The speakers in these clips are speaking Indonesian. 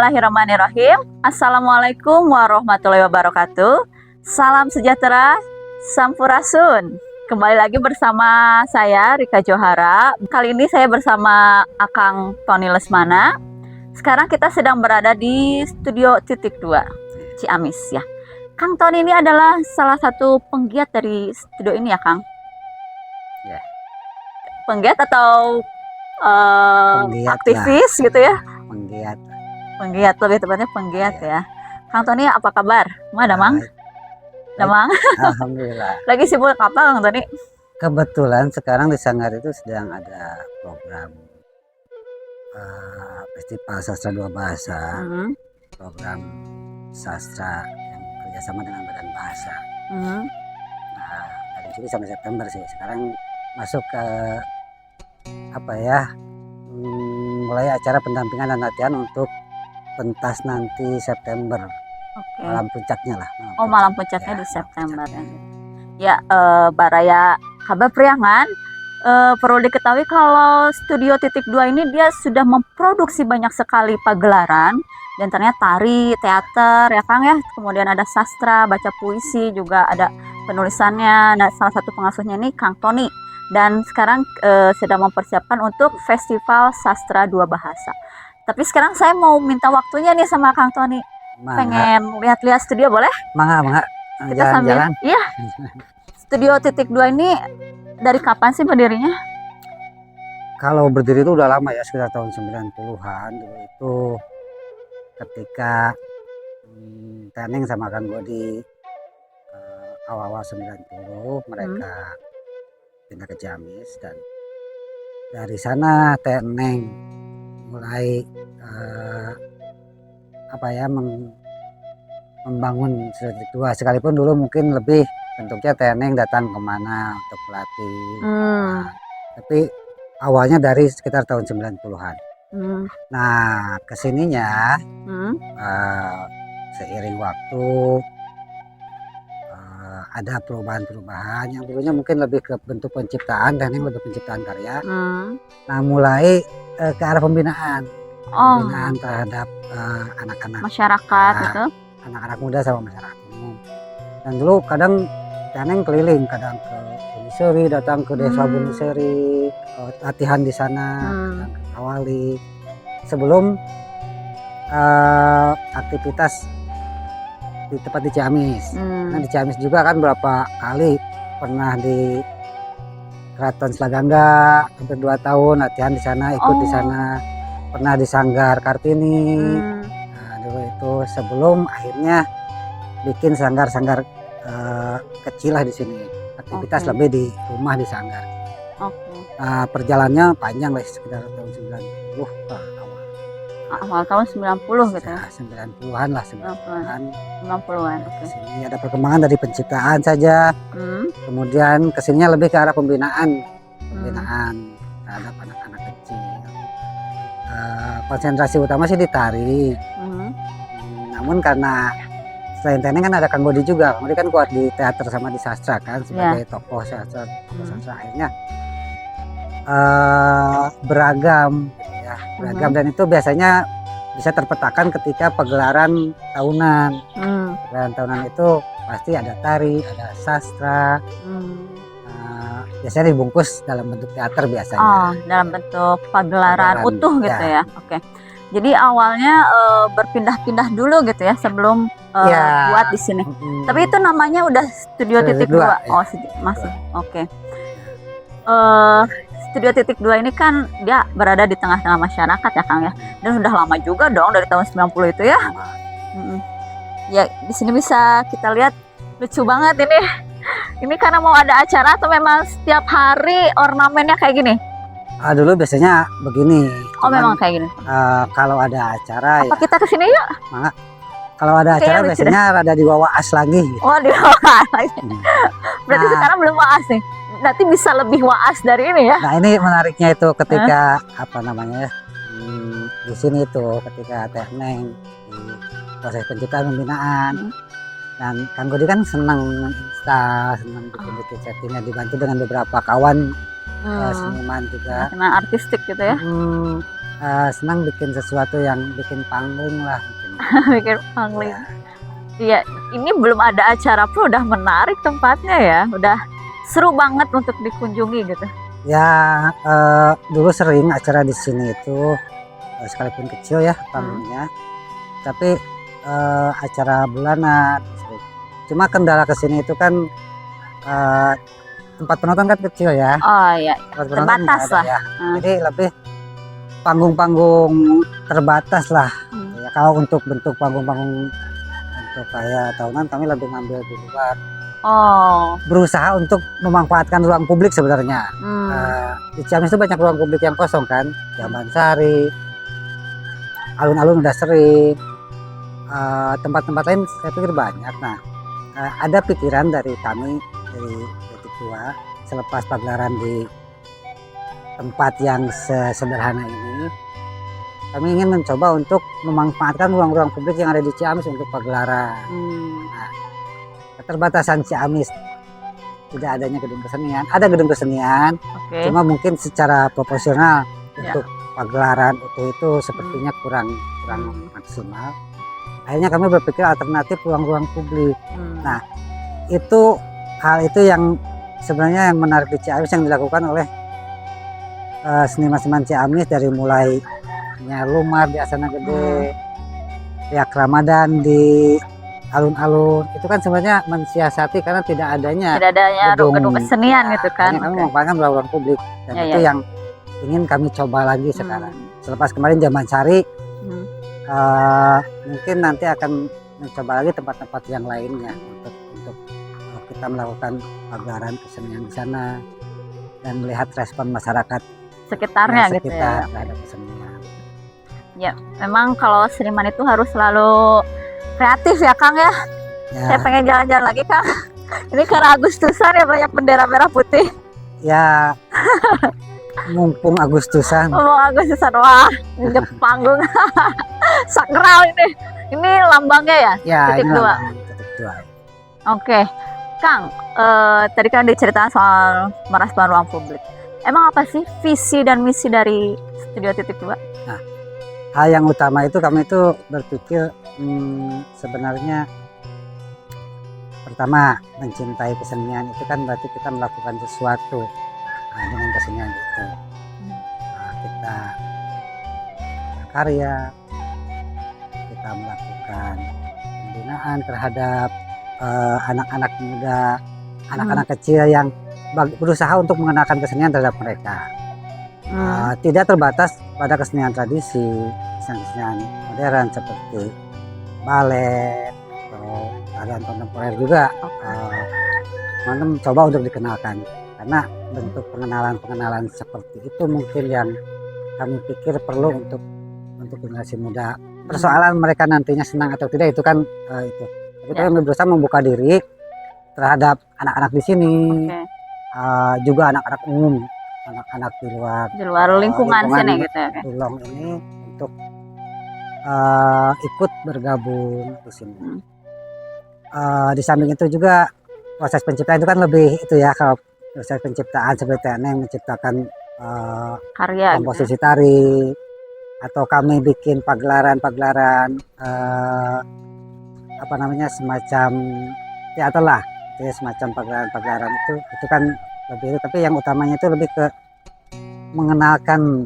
Bismillahirrahmanirrahim. Assalamualaikum warahmatullahi wabarakatuh. Salam sejahtera, sampurasun. Kembali lagi bersama saya Rika Johara. Kali ini saya bersama Akang Tony Lesmana. Sekarang kita sedang berada di Studio Titik 2 Ciamis ya. Kang Tony ini adalah salah satu penggiat dari studio ini ya, Kang? Ya. Penggiat atau Penggiat aktivis lah. gitu ya? Penggiat Lebih tepatnya penggiat ya. Kang Tony apa kabar? Ada mang? Damang. Alhamdulillah. Lagi sibuk apa Kang Tony? Kebetulan sekarang di Sanggar itu sedang ada program Festival Sastra Dua Bahasa, program sastra yang kerjasama dengan Badan Bahasa. Nah, dari Juli sampai September sih. Sekarang masuk ke mulai acara pendampingan dan latihan untuk pentas nanti September. Oke. Malam puncaknya lah. Malam puncaknya di September ya. Ya, Baraya kabar priangan. Perlu diketahui kalau Studio Titik 2 ini dia sudah memproduksi banyak sekali pagelaran, di antaranya tari, teater ya Kang ya. Kemudian ada sastra, baca puisi, juga ada penulisannya. Nah, salah satu pengasuhnya ini Kang Tony. Dan sekarang sedang mempersiapkan untuk Festival Sastra Dua Bahasa. Tapi sekarang saya mau minta waktunya nih sama Kang Tony. Pengen lihat-lihat studio boleh? Mangga. Kita Jalan-jalan. Iya. Studio Titik 2 ini dari kapan sih berdirinya? Kalau berdiri itu udah lama ya, sekitar tahun 90-an. Dulu itu ketika Teneng sama Kang Godi awal-awal 90 mereka pindah ke Ciamis, dan dari sana Teneng mulai membangun Studio Titik 2, sekalipun dulu mungkin lebih bentuknya Teneng datang kemana untuk pelatih. Tapi awalnya dari sekitar tahun 90-an. Nah, kesininya seiring waktu ada perubahan-perubahan yang dulunya mungkin lebih ke bentuk penciptaan, dan yang lebih penciptaan karya. Nah, mulai ke arah pembinaan terhadap anak-anak masyarakat gitu. Anak-anak muda sama masyarakat umum. Dan dulu kadang Teneng keliling, kadang ke Buniseri, datang ke desa Buniseri, latihan di sana, datang ke Kawali. Sebelum aktivitas di tempat di Ciamis. Nah, di Ciamis juga kan berapa kali pernah di Keraton Selagangga, hampir 2 tahun latihan di sana, ikut di sana. Pernah di Sanggar Kartini. Nah, dulu itu sebelum akhirnya bikin sanggar-sanggar kecil lah di sini. Aktivitas lebih di rumah di Sanggar. Nah, perjalanannya panjang lah, sekitar tahun 90 awal tahun 90 gitu ya. 90-an lah, 90-an. Oke. Sini ada perkembangan dari penciptaan saja. Kemudian kesininya lebih ke arah pembinaan terhadap anak-anak kecil. Konsentrasi utama sih di tari. Namun karena selain Teneng kan ada Kang Godi juga. Kang Godi kan kuat di teater sama di sastra kan, sebagai tokoh sastra. Akhirnya beragam ya, dan itu biasanya bisa terpetakan ketika pagelaran tahunan. Pagelaran tahunan itu pasti ada tari, ada sastra. Biasanya dibungkus dalam bentuk teater biasanya. Dalam bentuk pagelaran utuh gitu ya. Oke. Jadi awalnya berpindah-pindah dulu gitu ya sebelum buat di sini. Tapi itu namanya udah Studio Titik 2. Masih. Oke. Studio Titik 2 ini kan dia berada di tengah-tengah masyarakat ya Kang ya. Dan udah lama juga dong, dari tahun 90 itu ya. Ya, di sini bisa kita lihat lucu banget ini. Ini karena mau ada acara atau memang setiap hari ornamennya kayak gini? Dulu biasanya begini. Memang kayak gini. Kalau ada acara apa kita kesini yuk? Kalau ada acara biasanya rada diwawaas lagi. Gitu. Oh, diwawaas lagi. Berarti sekarang belum waas nih. Berarti bisa lebih waas dari ini ya? Nah, ini menariknya itu ketika di sini itu ketika Teneng di proses penciptaan pembinaan. Dan Kang Godi kan senang install, senang bikin settingnya, dibantu dengan beberapa kawan seniman juga. Seniman artistik gitu ya? senang bikin sesuatu yang bikin pangling lah mungkin. Bikin pangling. Iya, ini belum ada acara pun udah menarik tempatnya ya, udah seru banget untuk dikunjungi gitu. Ya dulu sering acara di sini itu sekalipun kecil ya panggungnya, tapi acara bulanan sering. Cuma kendala kesini itu kan tempat penonton kan kecil ya. Oh iya, Tempat penonton terbatas nggak ada lah. ya. Jadi lebih panggung-panggung terbatas lah. Ya, kalau untuk bentuk panggung-panggung untuk kayak tahunan kami lebih ngambil di luar. Oh. Berusaha untuk memanfaatkan ruang publik sebenarnya. Di Ciamis itu banyak ruang publik yang kosong kan, Jamban Sari, alun-alun udah sering, tempat-tempat lain saya pikir banyak. Nah, ada pikiran dari kami dari Detik 2 selepas pagelaran di tempat yang sederhana ini, kami ingin mencoba untuk memanfaatkan ruang-ruang publik yang ada di Ciamis untuk pagelaran. Nah, keterbatasan Ciamis tidak adanya gedung kesenian, ada gedung kesenian, cuma mungkin secara proporsional untuk pagelaran itu sepertinya kurang maksimal. Akhirnya kami berpikir alternatif ruang-ruang publik. Nah, hal itu yang sebenarnya yang menarik di Ciamis yang dilakukan oleh seniman-seniman Ciamis, dari mulai Lumar di Asana Gede, Riak Ramadan di alun-alun, itu kan sebenarnya mensiasati karena tidak adanya gedung kesenian gitu kan. Kami memanfaatkan ruang publik dan itu yang ingin kami coba lagi sekarang. Selepas kemarin Jamban Sari, mungkin nanti akan mencoba lagi tempat-tempat yang lainnya untuk kita melakukan pagelaran kesenian di sana dan melihat respon masyarakat sekitarnya gitu ya terhadap kesenian. Ya, memang kalau seniman itu harus selalu kreatif ya Kang ya. Saya pengen jalan-jalan lagi Kang. Ini karena Agustusan ya, banyak bendera merah putih. Ya, mumpung Agustusan. Agustusan, wah, di panggung sakral ini. Ini lambangnya ya? Ya, Titik 2. Titik 2. Oke, Kang. Tadi kan diceritakan soal merespon ruang publik. Emang apa sih visi dan misi dari Studio Titik 2? Nah, hal yang utama itu kami itu berpikir sebenarnya pertama mencintai kesenian itu kan berarti kita melakukan sesuatu dengan kesenian itu. Kita berkarya, kita melakukan pembinaan terhadap anak-anak muda, anak-anak kecil yang berusaha untuk mengenalkan kesenian terhadap mereka. Tidak terbatas pada kesenian tradisi, kesenian modern seperti balet atau tarian kontemporer juga. Teman-teman coba untuk dikenalkan, karena bentuk pengenalan seperti itu mungkin yang kami pikir perlu untuk generasi muda. Persoalan mereka nantinya senang atau tidak itu kan itu. Tapi kami berusaha membuka diri terhadap anak-anak di sini, juga anak-anak umum, anak-anak di luar lingkungan sini gitu ya. Tulong ini untuk ikut bergabung di sini. Di samping itu juga proses penciptaan itu kan lebih itu ya, kalau proses penciptaan seperti yang menciptakan karya komposisi tari, atau kami bikin pagelaran semacam teater lah, jadi semacam pagelaran itu kan lebih itu, tapi yang utamanya itu lebih ke mengenalkan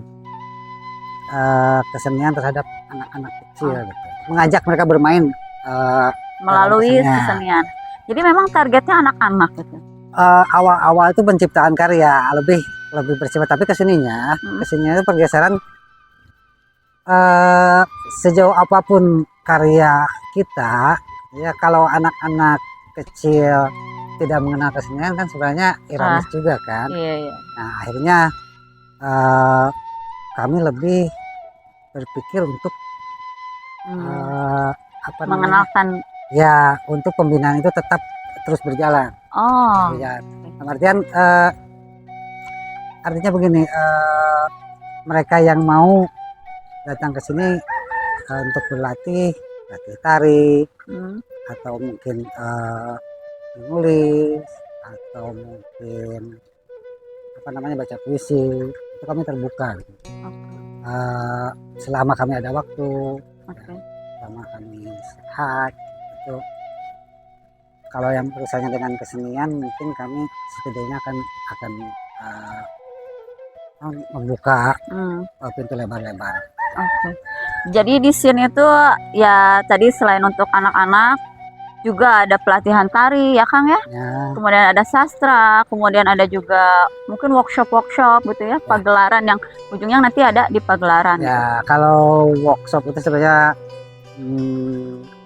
kesenian terhadap anak-anak kecil gitu, mengajak mereka bermain melalui kesenian. Jadi memang targetnya anak-anak gitu. Awal-awal itu penciptaan karya lebih bersifat, tapi keseninya itu pergeseran sejauh apapun karya kita ya, kalau anak-anak kecil tidak mengenal kesenian kan sebenarnya ironis juga kan. Nah, akhirnya kami lebih berpikir untuk mengenalkan ya, untuk pembinaan itu tetap terus berjalan. Artinya begini, mereka yang mau datang ke sini untuk berlatih tari, atau mungkin menulis, atau mungkin baca puisi, itu kami terbuka. selama kami ada waktu, Oke. selama kami sehat itu, kalau yang urusannya dengan kesenian mungkin kami setidaknya akan membuka pintu lebar-lebar. Oke. Jadi di sini tuh ya tadi selain untuk anak-anak juga ada pelatihan tari ya Kang ya. Ya, Kemudian ada sastra, kemudian ada juga mungkin workshop gitu ya, pagelaran yang ujungnya nanti ada di pagelaran. ya kalau workshop itu sebenarnya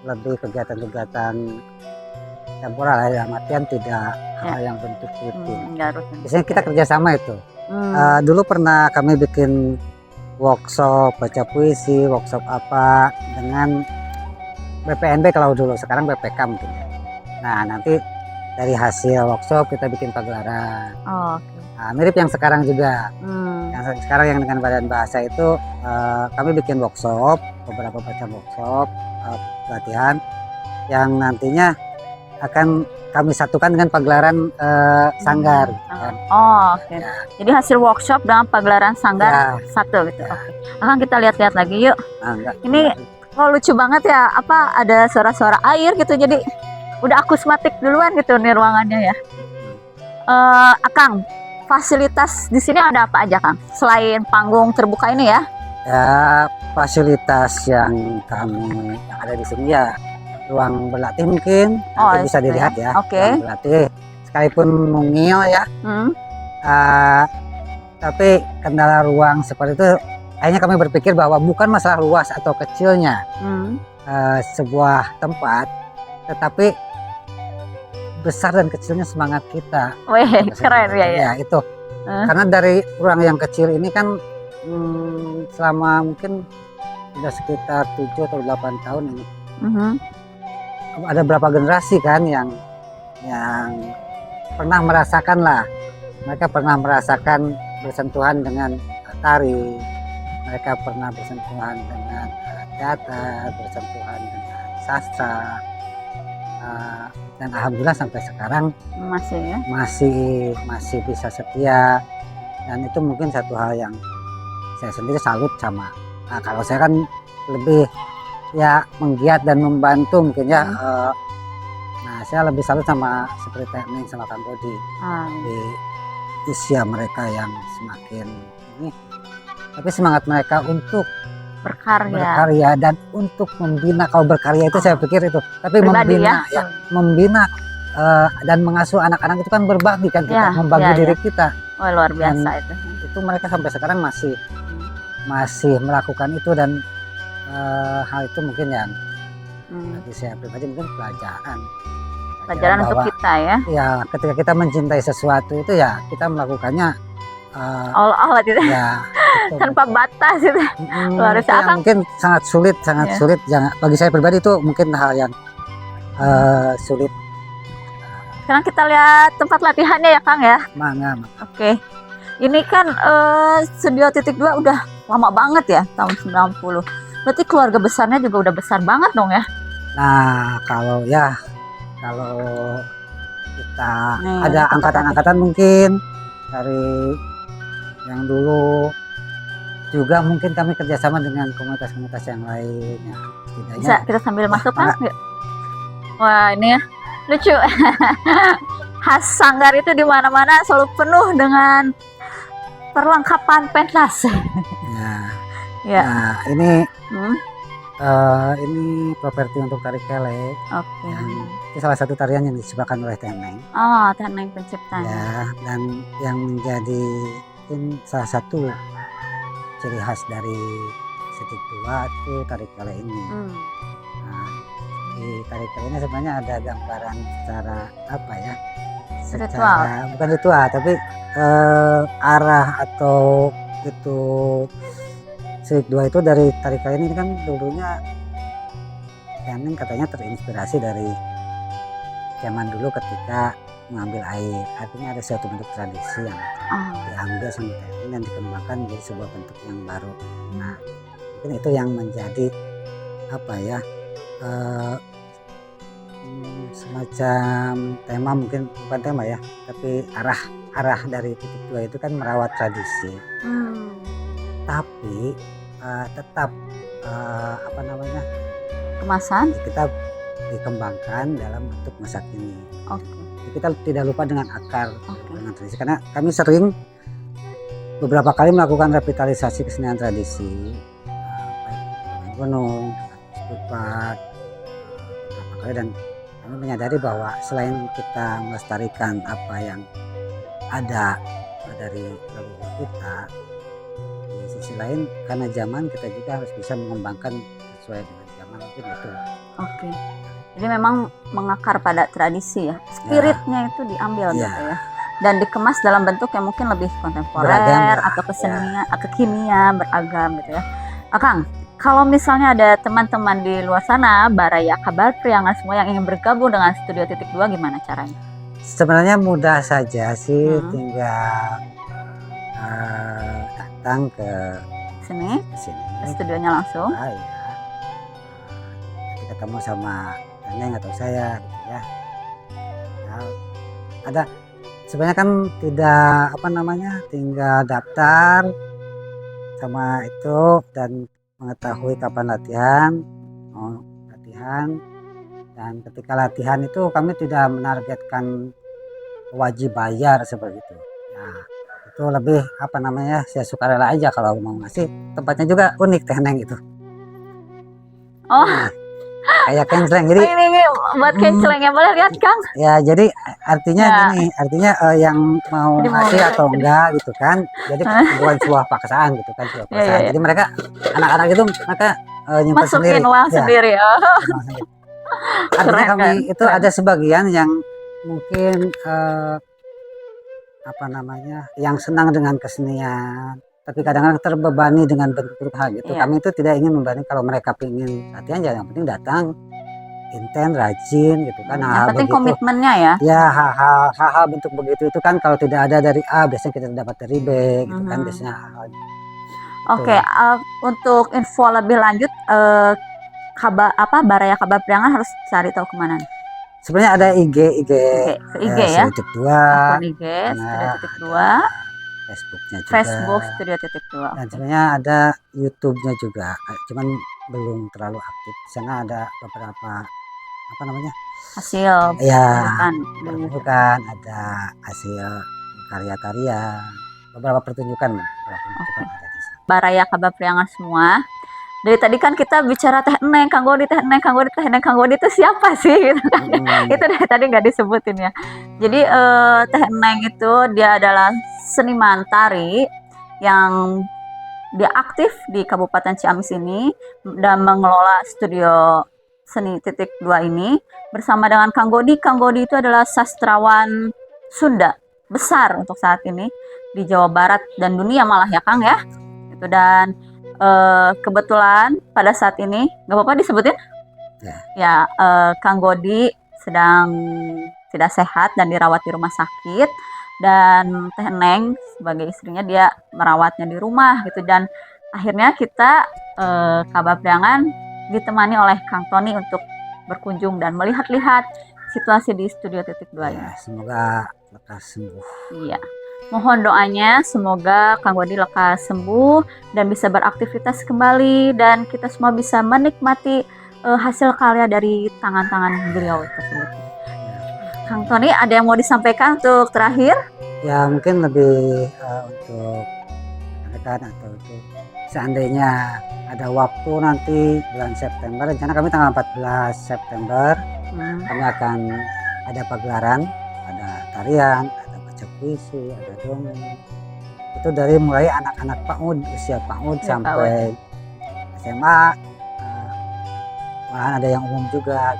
lebih kegiatan-kegiatan temporal ya, dalam artian tidak hal yang bentuk rutin. Enggak rutin. Biasanya kita kerjasama itu. Dulu pernah kami bikin workshop baca puisi, workshop apa dengan BPNB kalau dulu, sekarang BPK mungkin ya. Nah nanti dari hasil workshop kita bikin pagelaran. Oh, oke. Nah, mirip yang sekarang juga. Yang sekarang yang dengan Badan Bahasa itu kami bikin workshop, beberapa macam workshop pelatihan yang nantinya akan kami satukan dengan pagelaran sanggar. Kan? Oh, oke. Ya. Jadi hasil workshop dengan pagelaran sanggar Ya. satu gitu. Ya. Oke. Akan kita lihat-lihat lagi yuk. Nah, enggak. Ini oh lucu banget ya, apa ada suara-suara air gitu, jadi udah akusmatik duluan gitu nih ruangannya ya. Akang, fasilitas di sini ada apa aja Kang? Selain panggung terbuka ini ya? Ya, fasilitas yang kami yang ada di sini ya ruang berlatih mungkin nanti bisa gitu dilihat ya. Oke. Ruang berlatih sekalipun mungil ya. Tapi kendala ruang seperti itu akhirnya kami berpikir bahwa bukan masalah luas atau kecilnya sebuah tempat, tetapi besar dan kecilnya semangat kita. Weh, keren ya. Ya itu. Karena dari ruang yang kecil ini kan selama mungkin sudah sekitar 7 atau 8 tahun ini. Ada berapa generasi kan yang pernah merasakan lah. Mereka pernah merasakan bersentuhan dengan tari. Mereka pernah bersentuhan dengan teater, bersentuhan dengan sastra, dan alhamdulillah sampai sekarang Masih ya? masih bisa setia, dan itu mungkin satu hal yang saya sendiri salut sama. Kalau saya kan lebih ya menggiat dan membantu mungkin ya. Nah saya lebih salut sama seperti Teknik sama Kang Bodi di usia mereka yang semakin ini. Tapi semangat mereka untuk berkarya dan untuk membina. Kalau berkarya itu saya pikir itu, tapi pribadi, membina dan mengasuh anak-anak itu kan berbagi kan kita, membagi diri kita. Oh, luar biasa dan itu mereka sampai sekarang masih melakukan itu, dan hal itu mungkin yang bagi saya pribadi mungkin pelajaran untuk kita ya. Ya ketika kita mencintai sesuatu itu ya kita melakukannya all gitu ya tanpa batas itu. Luar biasa. Mungkin sangat sulit. Bagi saya pribadi itu mungkin hal yang sulit. Sekarang kita lihat tempat latihannya ya Kang ya. Mangga. Oke. Ini kan Studio Titik 2 udah lama banget ya, tahun 90. Berarti keluarga besarnya juga udah besar banget dong ya. Nah, kalau kita ada angkatan-angkatan mungkin dari yang dulu juga, mungkin kami kerjasama dengan komunitas-komunitas yang lainnya. Bisa kita sambil masuk Kang? Wah ini ya lucu. Khas sanggar itu di mana-mana selalu penuh dengan perlengkapan pentas. Ya. Nah ini ini properti untuk tari kele. Oke. Itu salah satu tarian yang diciptakan oleh Teneng. Oh, Teneng penciptanya. Ya, dan yang menjadi salah satu ciri khas dari Titik 2 itu tari kele ini. Nah, di tari kele ini sebenarnya ada gambaran secara apa ya? Bukan ritual, tapi arah atau itu Titik 2 itu dari tari kele ini kan dulunya Teneng katanya terinspirasi dari zaman dulu ketika mengambil air, artinya ada suatu bentuk tradisi yang diambil sama Teneng dan dikembangkan menjadi sebuah bentuk yang baru. Nah, mungkin itu yang menjadi apa ya, semacam tema, mungkin bukan tema ya, tapi arah dari Titik 2 itu kan merawat tradisi. tapi tetap apa namanya, Kemasan. kita dikembangkan dalam bentuk masak ini. Oke. Jadi kita tidak lupa dengan akar Oke. dengan tradisi, karena kami sering beberapa kali melakukan revitalisasi kesenian tradisi, baik dengan gunung, dengan stupa, beberapa kali, dan kami menyadari bahwa selain kita melestarikan apa yang ada dari leluhur kita, di sisi lain karena zaman kita juga harus bisa mengembangkan sesuai dengan zaman, mungkin itu. Oke. Jadi memang mengakar pada tradisi ya. Spiritnya itu diambil Ya. gitu ya. Dan dikemas dalam bentuk yang mungkin lebih kontemporer Beragam lah, atau kesenian, kekinian, beragam gitu ya. Akang, kalau misalnya ada teman-teman di luar sana, Baraya Kabar Priangan semua yang ingin bergabung dengan Studio Titik Dua, gimana caranya? Sebenarnya mudah saja sih, Hmm. tinggal datang ke Sini, sini. ke studionya langsung. Ya. Nanti ketemu sama Neneng atau saya gitu ya. Ya, ada sebenarnya kan tidak apa namanya, tinggal daftar sama itu dan mengetahui kapan latihan, dan ketika latihan itu kami tidak menargetkan wajib bayar seperti itu. Ya, itu lebih apa namanya, saya sukarela aja kalau mau ngasih. Tempatnya juga unik, Teh Neng itu. Oh, Kayak kenceleng, jadi ini buat kencelengnya, boleh lihat Kang? ya, jadi artinya Ya. gini, artinya yang mau Jadi mau ngasih atau ngasih. enggak gitu kan, jadi bukan sebuah paksaan gitu kan, sebuah Ya, paksaan. ya, ya. Jadi mereka anak-anak itu mereka nyimpan sendiri. Masukin uang Ya, sendiri ya. nyimpan sendiri. Artinya Keren, kami kan? itu Keren. ada sebagian yang mungkin apa namanya, yang senang dengan kesenian, tapi kadang-kadang terbebani dengan bentuk hal gitu. Iya. Kami itu tidak ingin membebani. Kalau mereka ingin latihan, ya yang penting datang, intent, rajin gitu kan. Yang Hal-hal penting begitu. komitmennya ya. Ya, hal-hal bentuk begitu itu kan kalau tidak ada dari A, biasanya kita dapat dari B gitu kan, Mhm. biasanya hal-hal gitu. Oke, untuk info lebih lanjut, Baraya Kabar Priangan harus cari tahu kemana nih? Sebenarnya ada IG Ke IG ya. Titik Dua, Akun IG Nah, Studio Titik ada Dua, Facebooknya juga, Facebook Studio Titik Dua. dan Oke. sebenarnya ada YouTube-nya juga, cuman belum terlalu aktif. Di sana ada beberapa apa namanya, Hasil ya, pertunjukan. pertunjukan, ada hasil karya-karya, beberapa pertunjukan ada di sana. Baraya Kabar Priangan semua. Dari tadi kan kita bicara Teh Neng, Kang Godi, Teh Neng, Kang Godi, Teh Neng, Kang Godi itu siapa sih? Gitu kan. Itu dari tadi nggak disebutin ya. Jadi Teh Neng itu dia adalah seniman tari yang dia aktif di Kabupaten Ciamis ini dan mengelola studio seni Titik Dua ini bersama dengan Kang Godi. Kang Godi itu adalah sastrawan Sunda besar untuk saat ini di Jawa Barat dan dunia malah ya Kang ya. Itu, dan kebetulan pada saat ini nggak apa-apa disebutin ya, Kang Godi sedang tidak sehat dan dirawat di rumah sakit, dan Teh Neng sebagai istrinya dia merawatnya di rumah gitu, dan akhirnya kita Kabar Priangan ditemani oleh Kang Tony untuk berkunjung dan melihat-lihat situasi di Studio Titik Dua ini. Ya, semoga lekas sembuh. Iya. Mohon doanya semoga Kang Godi lekas sembuh dan bisa beraktivitas kembali, dan kita semua bisa menikmati hasil karya dari tangan-tangan beliau tersebut. Kang Tony, ada yang mau disampaikan untuk terakhir? Ya, mungkin lebih untuk rekan atau untuk seandainya ada waktu nanti bulan September, rencana kami tanggal 14 September kami akan ada pagelaran, ada tarian, ada baca puisi, ada dongeng. Itu dari mulai anak-anak PAUD, usia PAUD Ya, sampai SMA, malahan ada yang umum juga,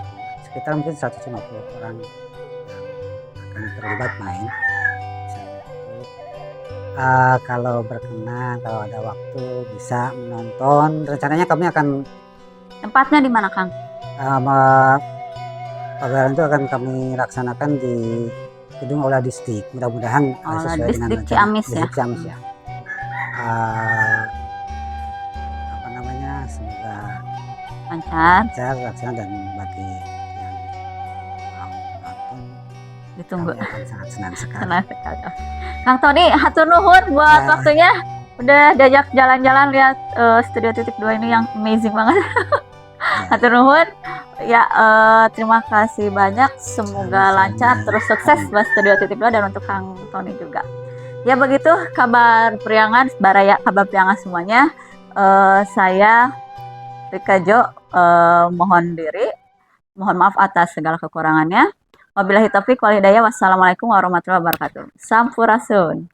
sekitar mungkin 150 orang yang akan terlibat main. Kalau berkenan, kalau ada waktu bisa menonton, rencananya kami akan, Tempatnya di mana Kang? pagelaran itu akan kami laksanakan di Gedung Olah Distrik, mudah-mudahan sesuai dengan Distrik rencana. Ciamis ya. Distrik Ciamis ya. Apa namanya, semoga Lancar, laksana, dan bagi yang mau nonton ditunggu. kami akan sangat senang sekali. Senang sekali. Kang Tony, hatur nuhun buat Ya. waktunya. udah diajak jalan-jalan lihat Studio Titik 2 ini yang amazing banget. Hatur nuhun. Ya, terima kasih banyak. Semoga lancar terus sukses buat Studio Titik 2 dan untuk Kang Tony juga. Ya begitu kabar Priangan, baraya kabar Priangan semuanya. Saya Rika Jo mohon diri. Mohon maaf atas segala kekurangannya. Wabillahi taufiq wal hidayah. Wassalamualaikum warahmatullahi wabarakatuh. Sampurasun.